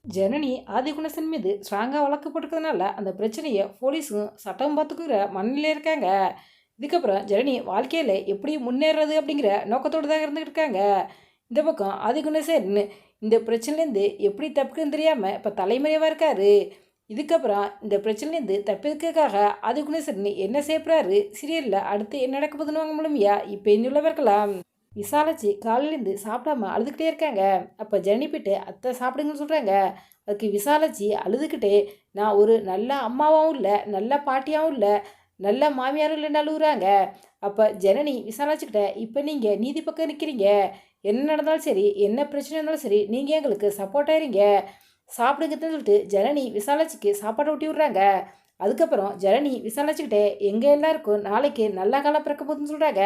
ஜனனி ஆதிகுணசன் மீது ஸ்ட்ராங்காக வழக்கு போட்டுக்கிறதுனால அந்த பிரச்சனையை போலீஸும் சட்டம் பார்த்துக்கிற மண்ணிலே இருக்காங்க. இதுக்கப்புறம் ஜனனி வாழ்க்கையில் எப்படி முன்னேறது அப்படிங்கிற நோக்கத்தோடு தான் இருந்துகிட்டு இருக்காங்க. இந்த பக்கம் ஆதிகுணசன் இந்த பிரச்சனைலேருந்து எப்படி தப்புக்குன்னு தெரியாமல் இப்போ தலைமறைவாக இருக்காரு. இதுக்கப்புறம் இந்த பிரச்சனைலேருந்து தப்பிக்கிறதுக்காக ஆதிகுணசன் என்ன செய்யப்படுறாரு, சீரியலில் அடுத்து என்ன நடக்க போகுதுன்னு வாங்க முடியுமையா இப்போ இன்னுள்ள இருக்கலாம். விசாலாச்சி காலையிலேருந்து சாப்பிடாம அழுதுகிட்டே இருக்காங்க. அப்போ ஜனனி போயிட்டு அத்தை சாப்பிடுங்கன்னு சொல்கிறாங்க. அதுக்கு விசாலாச்சி அழுதுகிட்டே, நான் ஒரு நல்ல அம்மாவாகவும் இல்லை, நல்ல பாட்டியாகவும் இல்லை, நல்ல மாமியாரும் இல்லைன்னு அழுகுறாங்க. அப்போ ஜனனி விசாலாச்சிக்கிட்ட, இப்போ நீங்கள் நீதி பக்கம் நிற்கிறீங்க, என்ன நடந்தாலும் சரி, என்ன பிரச்சனை இருந்தாலும் சரி, நீங்கள் எங்களுக்கு சப்போர்ட் ஆயிருங்க, சாப்பிடுங்கன்னு சொல்லிட்டு ஜனனி விசாலாச்சிக்கு சாப்பாடு ஊட்டி விட்றாங்க. அதுக்கப்புறம் ஜனனி விசாலாச்சிக்கிட்டே, எங்கள் எல்லாருக்கும் நாளைக்கு நல்ல காலம் பிறக்க போகுதுன்னு சொல்கிறாங்க.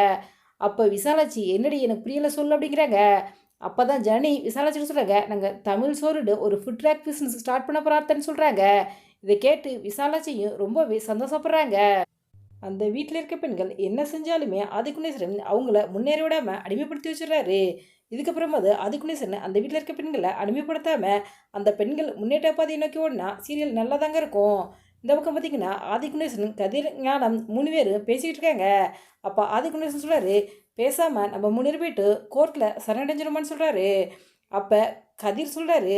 அப்போ விசாலாச்சி, என்னடி எனக்கு புரியலை சொல்லு அப்படிங்கிறாங்க. அப்போ தான் ஜனனி விசாலாச்சின்னு சொல்கிறாங்க, நாங்கள் தமிழ் சோறுடு ஒரு ஃபுட் ட்ராக் பிஸ்னஸ் ஸ்டார்ட் பண்ண போகிறாத்தன்னு சொல்கிறாங்க. இதை கேட்டு விசாலாச்சியும் ரொம்பவே சந்தோஷப்படுறாங்க. அந்த வீட்டில் இருக்க பெண்கள் என்ன செஞ்சாலுமே ஆதிகுணேஸ்வரன் அவங்கள முன்னேற விடாமல் அடிமைப்படுத்தி வச்சிடறாரு. இதுக்கப்புறமா அது ஆதிகுணேஸ்வரன் அந்த வீட்டில் இருக்க பெண்களை அடிமைப்படுத்தாமல் அந்த பெண்கள் முன்னேற்ற பாதையை நோக்கி ஓடினா சீரியல் நல்லா தாங்க இருக்கும். இந்த பக்கம் பார்த்தீங்கன்னா ஆதிகுணேஸ்வரன் கதிர் ஞானம் 3 பேர் பேசிக்கிட்டு இருக்காங்க. அப்போ ஆதிகுணேஸ்வரன் சொல்கிறாரு, பேசாமல் நம்ம முன்னேறி போயிட்டு கோர்ட்டில் சரணடைஞ்சிருமான்னு சொல்கிறாரு. அப்போ கதிர் சொல்கிறாரு,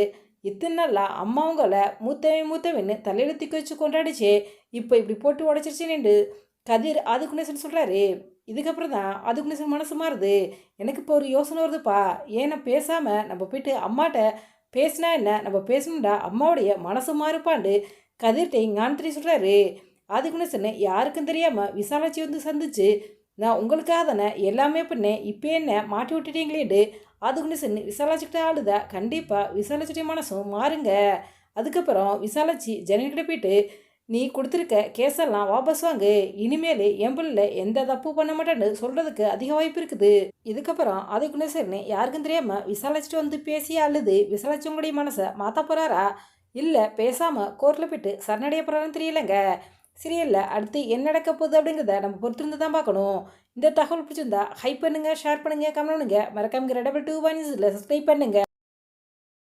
இத்தனை நாளாக அம்மாவங்களை மூத்தவன்னு தலையில் தூக்கி வச்சு கொண்டாடிச்சு, இப்போ இப்படி போட்டு உடச்சிருச்சுன்னு கதிர் ஆதிகுணேசன் சொல்கிறாரு. இதுக்கப்புறம் தான் ஆதிகுணேசன் மனசு மாறுது. எனக்கு இப்போ ஒரு யோசனை வருதுப்பா, ஏன்னா பேசாமல் நம்ம போயிட்டு அம்மாட்ட பேசினா என்ன, நம்ம பேசணும்டா அம்மாவுடைய மனசு மாறுப்பாண்டு கதிர்கிட்ட ஞானத்திரி சொல்கிறாரு. ஆதிகுணேசன் யாருக்கும் தெரியாமல் விசாலாச்சி வந்து சந்திச்சு, நான் உங்களுக்காக தானே எல்லாமே பண்ணேன், இப்போ என்ன மாட்டி விட்டுட்டீங்களேண்டு ஆதிகுணேசன் விசாலாச்சிக்கிட்ட ஆளுதா. கண்டிப்பாக விசாலாச்சிட்ட மனசும் மாறுங்க. அதுக்கப்புறம் விசாலாச்சி ஜனனிக்கிட்ட போயிட்டு, நீ கொடுத்துருக்க கேஸெல்லாம் வாபஸ் வாங்கு, இனிமேல் என் பிள்ளை எந்த தப்பு பண்ண மாட்டேன்னு சொல்கிறதுக்கு அதிக வாய்ப்பு இருக்குது. இதுக்கப்புறம் ஆதிகுணேசன் யாருக்கும் தெரியாமல் விசாலாச்சிட்டு வந்து பேசி அழுது விசாலாச்சி உங்களுடைய மனசை மாற்ற போகிறாரா, இல்லை பேசாமல் கோர்ட்டில் போயிட்டு சரணடைய போகிறாருன்னு தெரியலைங்க. சீரியலில் அடுத்து என்ன நடக்க போகுது அப்படிங்கிறத நம்ம பொறுத்திருந்து தான் பார்க்கணும். இந்த தகவல் பிடிச்சிருந்தா ஹைப் பண்ணுங்கள், ஷேர் பண்ணுங்கள், கமெண்ட் பண்ணுங்கள், மறக்காம ரெடபிள் 2 1 சப்ஸ்கிரைப் பண்ணுங்கள்.